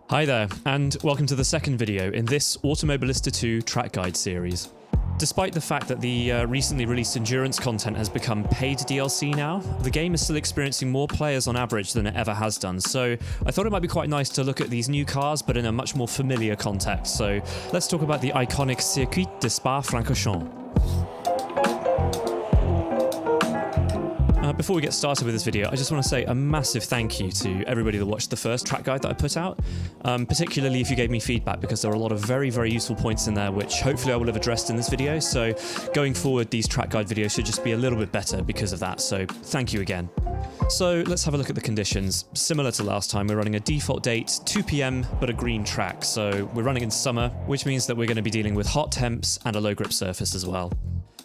Hi there, and welcome to the second video in this Automobilista 2 track guide series. Despite the fact that the recently released endurance content has become paid DLC now, the game is still experiencing more players on average than it ever has done, so I thought it might be quite nice to look at these new cars but in a much more familiar context. So let's talk about the iconic Circuit de Spa-Francorchamps. Before we get started with this video, I just want to say a massive thank you to everybody that watched the first track guide that I put out, particularly if you gave me feedback, because there are a lot of very useful points in there which hopefully I will have addressed in this video. So going forward, these track guide videos should just be a little bit better because of that, so thank you again. So let's have a look at the conditions. Similar to last time, we're running a default date, 2 PM, but a green track. So we're running in summer, which means that we're going to be dealing with hot temps and a low grip surface as well.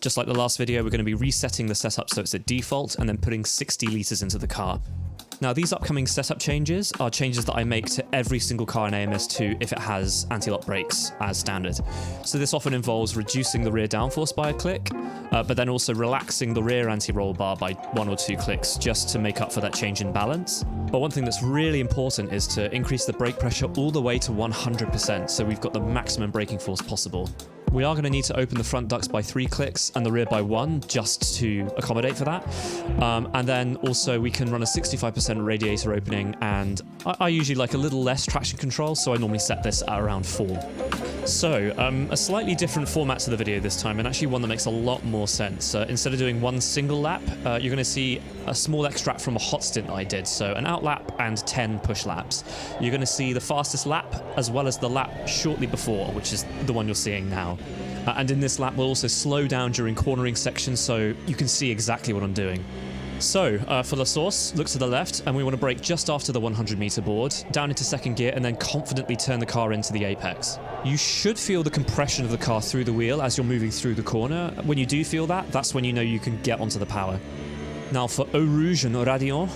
Just like the last video, we're going to be resetting the setup so it's at default and then putting 60 litres into the car. Now, these upcoming setup changes are changes that I make to every single car in AMS2 if it has anti-lock brakes as standard. So this often involves reducing the rear downforce by a click, but then also relaxing the rear anti-roll bar by 1 or 2 clicks just to make up for that change in balance. But one thing that's really important is to increase the brake pressure all the way to 100%, so we've got the maximum braking force possible. We are going to need to open the front ducts by 3 clicks and the rear by 1 just to accommodate for that. And then also we can run a 65% radiator opening, and I usually like a little less traction control, so I normally set this at around 4. So, a slightly different format to the video this time, and actually one that makes a lot more sense. Instead of doing one single lap, you're going to see a small extract from a hot stint that I did, so an out lap and 10 push laps. You're going to see the fastest lap, as well as the lap shortly before, which is the one you're seeing now. And in this lap, we'll also slow down during cornering sections, so you can see exactly what I'm doing. So, for the source, look to the left, and we want to brake just after the 100-meter board, down into second gear, and then confidently turn the car into the apex. You should feel the compression of the car through the wheel as you're moving through the corner. When you do feel that, that's when you know you can get onto the power. Now for Eau Rouge and Radiant,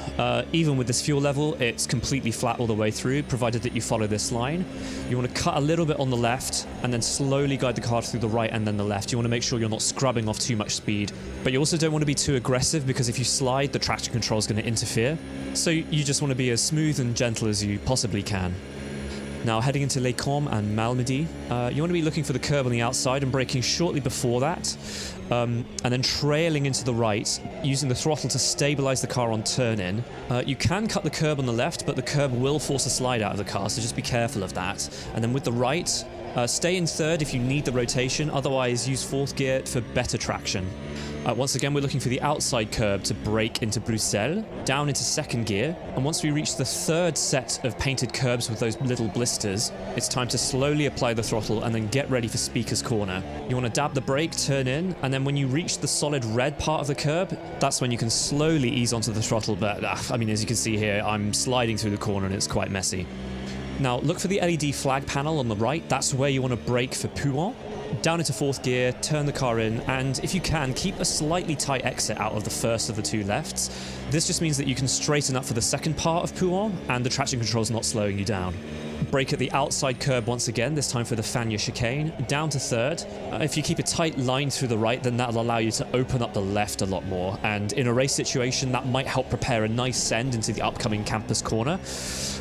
even with this fuel level, it's completely flat all the way through, provided that you follow this line. You want to cut a little bit on the left, and then slowly guide the car through the right and then the left. You want to make sure you're not scrubbing off too much speed, but you also don't want to be too aggressive, because if you slide, the traction control is going to interfere. So you just want to be as smooth and gentle as you possibly can. Now, heading into Les Combes and Malmedy, you want to be looking for the curb on the outside and braking shortly before that, and then trailing into the right, using the throttle to stabilize the car on turn-in. You can cut the curb on the left, but the curb will force a slide out of the car, so just be careful of that. And then with the right, stay in third if you need the rotation, otherwise use 4th gear for better traction. Once again, we're looking for the outside curb to brake into Bruxelles, down into second gear, and once we reach the 3rd set of painted curbs with those little blisters, it's time to slowly apply the throttle and then get ready for Speaker's Corner. You want to dab the brake, turn in, and then when you reach the solid red part of the curb, that's when you can slowly ease onto the throttle, but I mean, as you can see here, I'm sliding through the corner and it's quite messy. Now, look for the LED flag panel on the right. That's where you want to brake for Pouin. Down into 4th gear, turn the car in, and if you can, keep a slightly tight exit out of the first of the 2 lefts. This just means that you can straighten up for the second part of Pouin, and the traction control is not slowing you down. Brake at the outside curb once again, this time for the Fagnes chicane, down to 3rd. If you keep a tight line through the right, then that'll allow you to open up the left a lot more, and in a race situation, that might help prepare a nice send into the upcoming campus corner.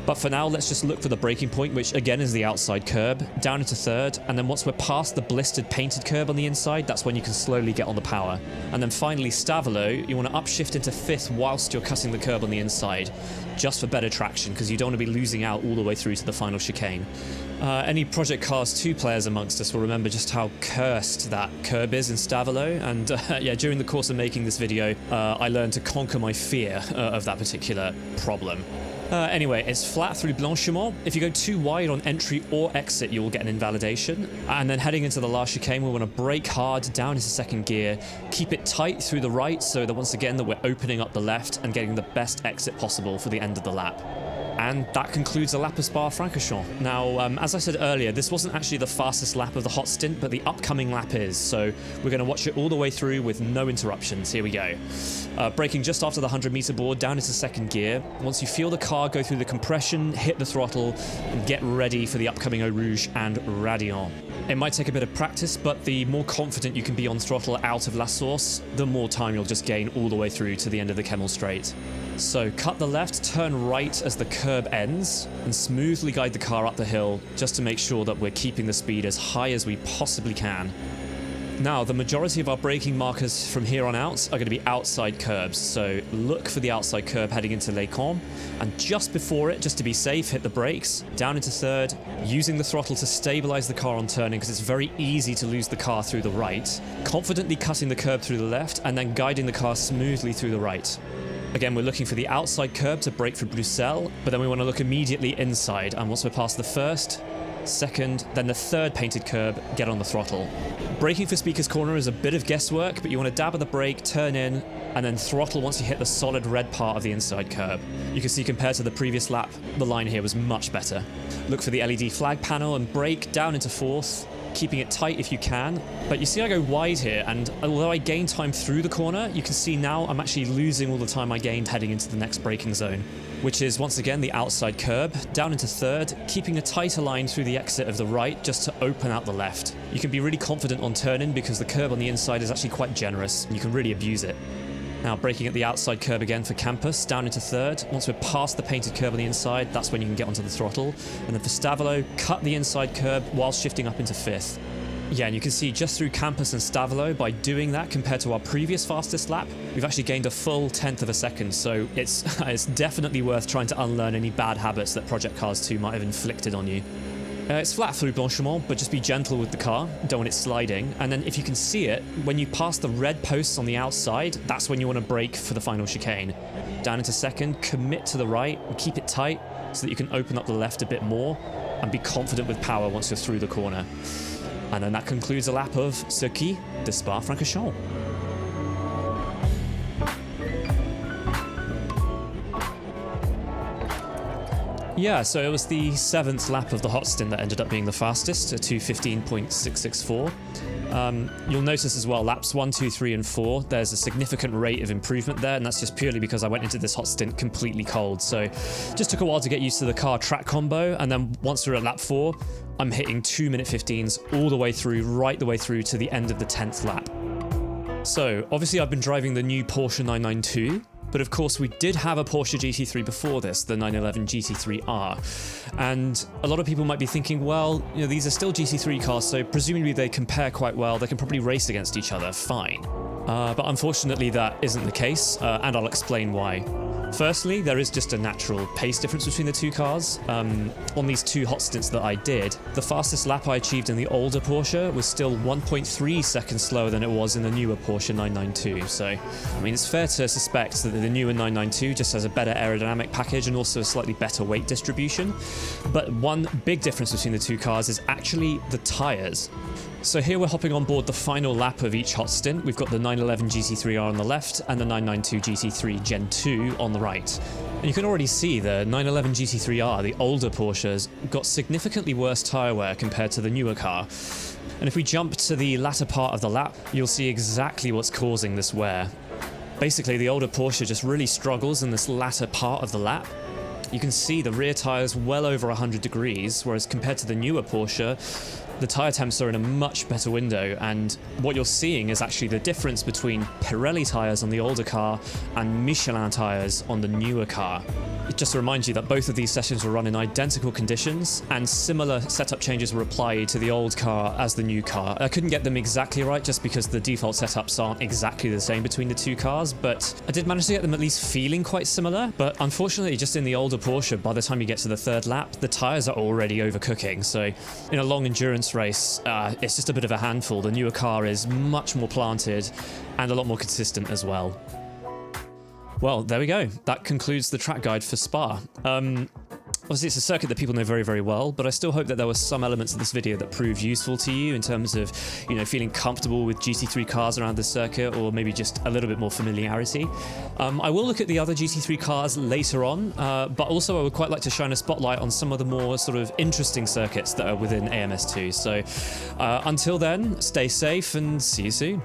But for now, let's just look for the braking point, which again is the outside curb, down into 3rd, and then once we're past the blistered painted curb on the inside, that's when you can slowly get on the power. And then finally, Stavelot, you want to upshift into 5th whilst you're cutting the curb on the inside, just for better traction, because you don't want to be losing out all the way through to the final chicane. Any Project Cars 2 players amongst us will remember just how cursed that curb is in Stavelot, and yeah, during the course of making this video, I learned to conquer my fear of that particular problem. Anyway, it's flat through Blanchiment. If you go too wide on entry or exit, you will get an invalidation. And then heading into the last chicane, we want to brake hard down into second gear, keep it tight through the right, so that once again that we're opening up the left and getting the best exit possible for the end of the lap. And that concludes a lap of Spa-Francorchamps. Now, as I said earlier, this wasn't actually the fastest lap of the hot stint, but the upcoming lap is. So we're going to watch it all the way through with no interruptions. Here we go. Braking just after the 100-meter board, down into second gear. Once you feel the car go through the compression, hit the throttle, and get ready for the upcoming Eau Rouge and Radiant. It might take a bit of practice, but the more confident you can be on throttle out of La Source, the more time you'll just gain all the way through to the end of the Kemmel Straight. So cut the left, turn right as the curb ends, and smoothly guide the car up the hill just to make sure that we're keeping the speed as high as we possibly can. Now, the majority of our braking markers from here on out are going to be outside curbs, so look for the outside curb heading into Les Combes, and just before it, just to be safe, hit the brakes, down into third, using the throttle to stabilize the car on turning because it's very easy to lose the car through the right, confidently cutting the curb through the left, and then guiding the car smoothly through the right. Again, we're looking for the outside curb to brake for Bruxelles, but then we want to look immediately inside, and once we're past the first, second, then the third painted curb, get on the throttle. Braking for Speaker's Corner is a bit of guesswork, but you want to dab at the brake, turn in, and then throttle once you hit the solid red part of the inside curb. You can see compared to the previous lap, the line here was much better. Look for the LED flag panel and brake down into fourth, keeping it tight if you can. But you see I go wide here, and although I gain time through the corner, you can see now I'm actually losing all the time I gained heading into the next braking zone, which is once again the outside curb, down into third, keeping a tighter line through the exit of the right just to open out the left. You can be really confident on turning because the curb on the inside is actually quite generous, and you can really abuse it. Now braking at the outside curb again for Campus, down into third. Once we're past the painted curb on the inside, that's when you can get onto the throttle. And then for Stavolo, cut the inside curb while shifting up into fifth. Yeah, and you can see just through Campus and Stavolo, by doing that compared to our previous fastest lap, we've actually gained a full 1/10 of a second, so it's definitely worth trying to unlearn any bad habits that Project Cars 2 might have inflicted on you. It's flat through Blanchiment, but just be gentle with the car, don't want it sliding, and then if you can see it, when you pass the red posts on the outside, that's when you want to brake for the final chicane. Down into second, commit to the right, and keep it tight so that you can open up the left a bit more, and be confident with power once you're through the corner. And then that concludes a lap of Circuit de Spa-Francorchamps. Yeah, so it was the 7th lap of the hot stint that ended up being the fastest, a 2:15.664. You'll notice as well, laps 1, 2, 3, and 4, there's a significant rate of improvement there, and that's just purely because I went into this hot stint completely cold. So just took a while to get used to the car track combo, and then once we're at lap 4, I'm hitting 2-minute 15s all the way through, right the way through to the end of the 10th lap. So obviously I've been driving the new Porsche 992, but of course we did have a Porsche GT3 before this, the 911 GT3 R. And a lot of people might be thinking, well, you know, these are still GT3 cars, so presumably they compare quite well, they can probably race against each other, fine. But unfortunately that isn't the case, and I'll explain why. Firstly, there is just a natural pace difference between the two cars. On these 2 hot stints that I did, the fastest lap I achieved in the older Porsche was still 1.3 seconds slower than it was in the newer Porsche 992. So, I mean, it's fair to suspect that the newer 992 just has a better aerodynamic package and also a slightly better weight distribution. But one big difference between the 2 cars is actually the tyres. So here we're hopping on board the final lap of each hot stint. We've got the 911 GT3R on the left and the 992 GT3 Gen 2 on the right. And you can already see the 911 GT3R, the older Porsches, got significantly worse tyre wear compared to the newer car. And if we jump to the latter part of the lap, you'll see exactly what's causing this wear. Basically, the older Porsche just really struggles in this latter part of the lap. You can see the rear tyres well over 100 degrees, whereas compared to the newer Porsche, the tyre temps are in a much better window, and what you're seeing is actually the difference between Pirelli tyres on the older car and Michelin tyres on the newer car. Just to remind you that both of these sessions were run in identical conditions, and similar setup changes were applied to the old car as the new car. I couldn't get them exactly right just because the default setups aren't exactly the same between the 2 cars, but I did manage to get them at least feeling quite similar. But unfortunately, just in the older Porsche, by the time you get to the 3rd lap, the tyres are already overcooking. So in a long endurance race, it's just a bit of a handful. The newer car is much more planted and a lot more consistent as well. Well, there we go. That concludes the track guide for Spa. Obviously, it's a circuit that people know very, very well, but I still hope that there were some elements of this video that proved useful to you in terms of, you know, feeling comfortable with GT3 cars around the circuit, or maybe just a little bit more familiarity. I will look at the other GT3 cars later on, but also I would quite like to shine a spotlight on some of the more sort of interesting circuits that are within AMS2. So until then, stay safe and see you soon.